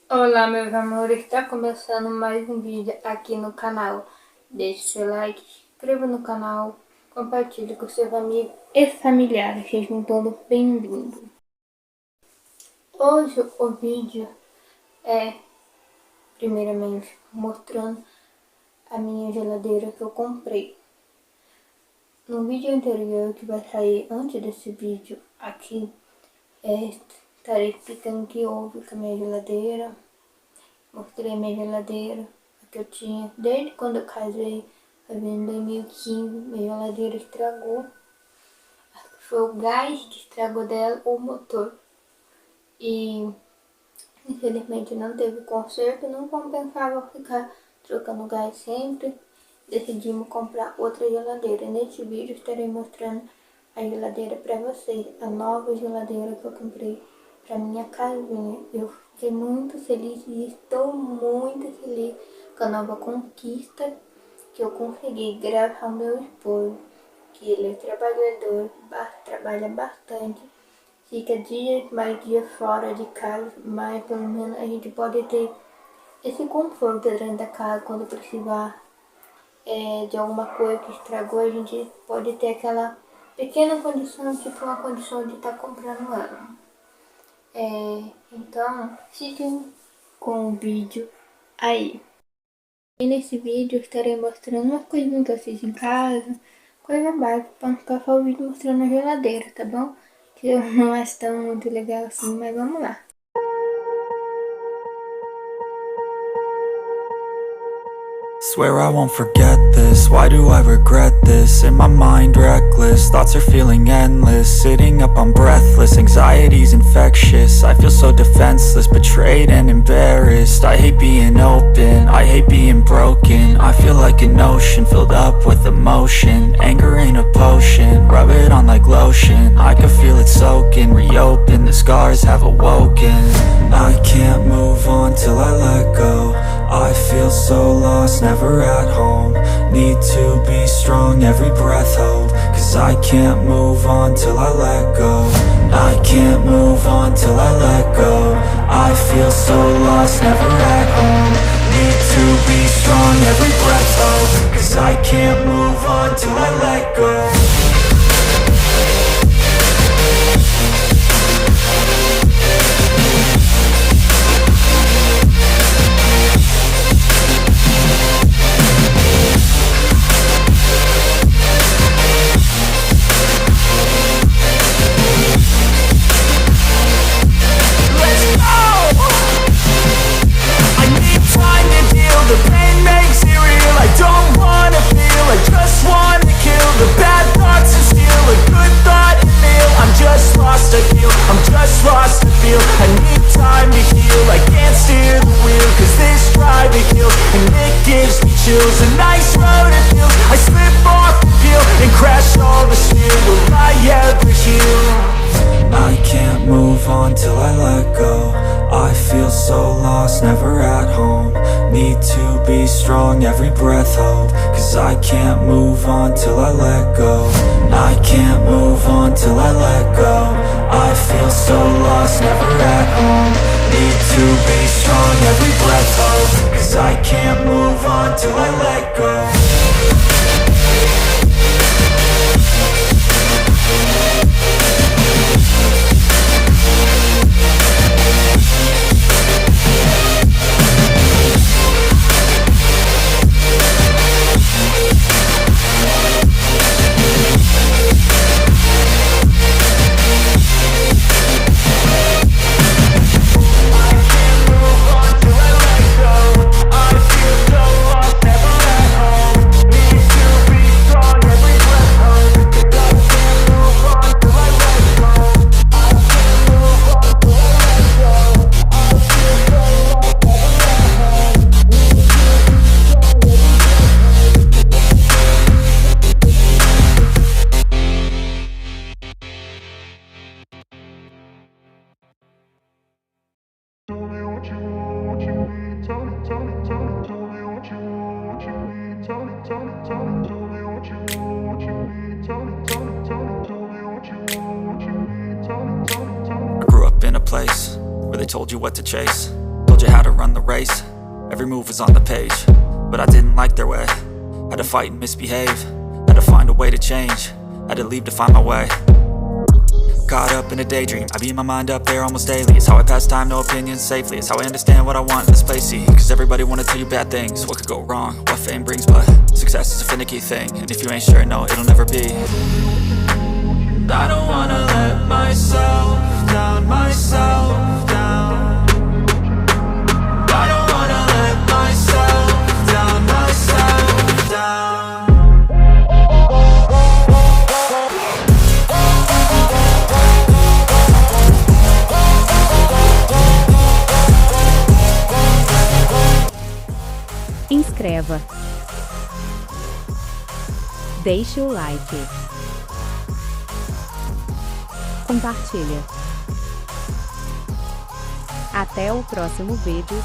Olá, meus amores, está começando mais um vídeo aqui no canal. Deixe seu like, se inscreva no canal, compartilhe com seus amigos e familiares, sejam todos bem-vindos. Hoje o vídeo é, primeiramente, mostrando a minha geladeira que eu comprei. No vídeo anterior, que vai sair antes desse vídeo aqui, estarei explicando o que houve com a minha geladeira. Mostrei minha geladeira, a que eu tinha desde quando eu casei, foi em 2015, minha geladeira estragou. Acho que foi o gás que estragou dela ou o motor. E infelizmente não teve conserto, não compensava ficar trocando gás sempre. Decidimos comprar outra geladeira. Neste vídeo estarei mostrando a geladeira para vocês, a nova geladeira que eu comprei para minha casinha. Eu fiquei muito feliz e estou muito feliz com a nova conquista que eu consegui graças ao meu esposo, que ele é trabalhador, trabalha bastante, fica mais dias fora de casa, mas pelo menos a gente pode ter esse conforto dentro da casa. Quando precisar de alguma coisa que estragou, a gente pode ter aquela pequena condição, tipo uma condição de estar comprando ela. Então, fiquem com o vídeo aí. E nesse vídeo eu estarei mostrando umas coisinhas que eu fiz em casa, coisa básica, pra não ficar só o vídeo mostrando a geladeira, tá bom? Que eu não acho tão muito legal assim, mas vamos lá. Swear I won't forget this, why do I regret this? In my mind reckless, thoughts are feeling endless. Sitting up I'm breathless, anxiety's infectious. I feel so defenseless, betrayed and embarrassed. I hate being open, I hate being broken. I feel like an ocean filled up with emotion. Anger ain't a potion, rub it on like lotion. I can feel it soaking, reopen, the scars have awoken. I can't move on till I let go. I feel so lost, never at home. Need to be strong, every breath hold. Cause I can't move on till I let go. I can't move on till I let go. I feel so lost, never at home. Need to be strong, every breath hold. Cause I can't move on till I let go. A nice road it feels. I slip off the peel and crash all the steel. Will I ever heal? I can't move on till I let go. I feel so lost, never at home. Need to be strong, every breath hold. Cause I can't move on till I let go. I can't move on till I let go. I feel so lost, never at home. Need to be strong, every breath hold. Cause I can't move on till I let go. I grew up in a place where they told you what to chase, told you how to run the race. Every move was on the page, but I didn't like their way. Had to fight and misbehave, had to find a way to change, had to leave to find my way. Caught up in a daydream, I beat my mind up there almost daily. It's how I pass time, no opinions safely. It's how I understand what I want in this place, see. Cause everybody wanna tell you bad things, what could go wrong, what fame brings. But success is a finicky thing, and if you ain't sure, no, it'll never be. I don't wanna let myself down, myself down. I don't wanna let myself down, myself down. Inscreva, deixe o like, compartilha. Até o próximo vídeo.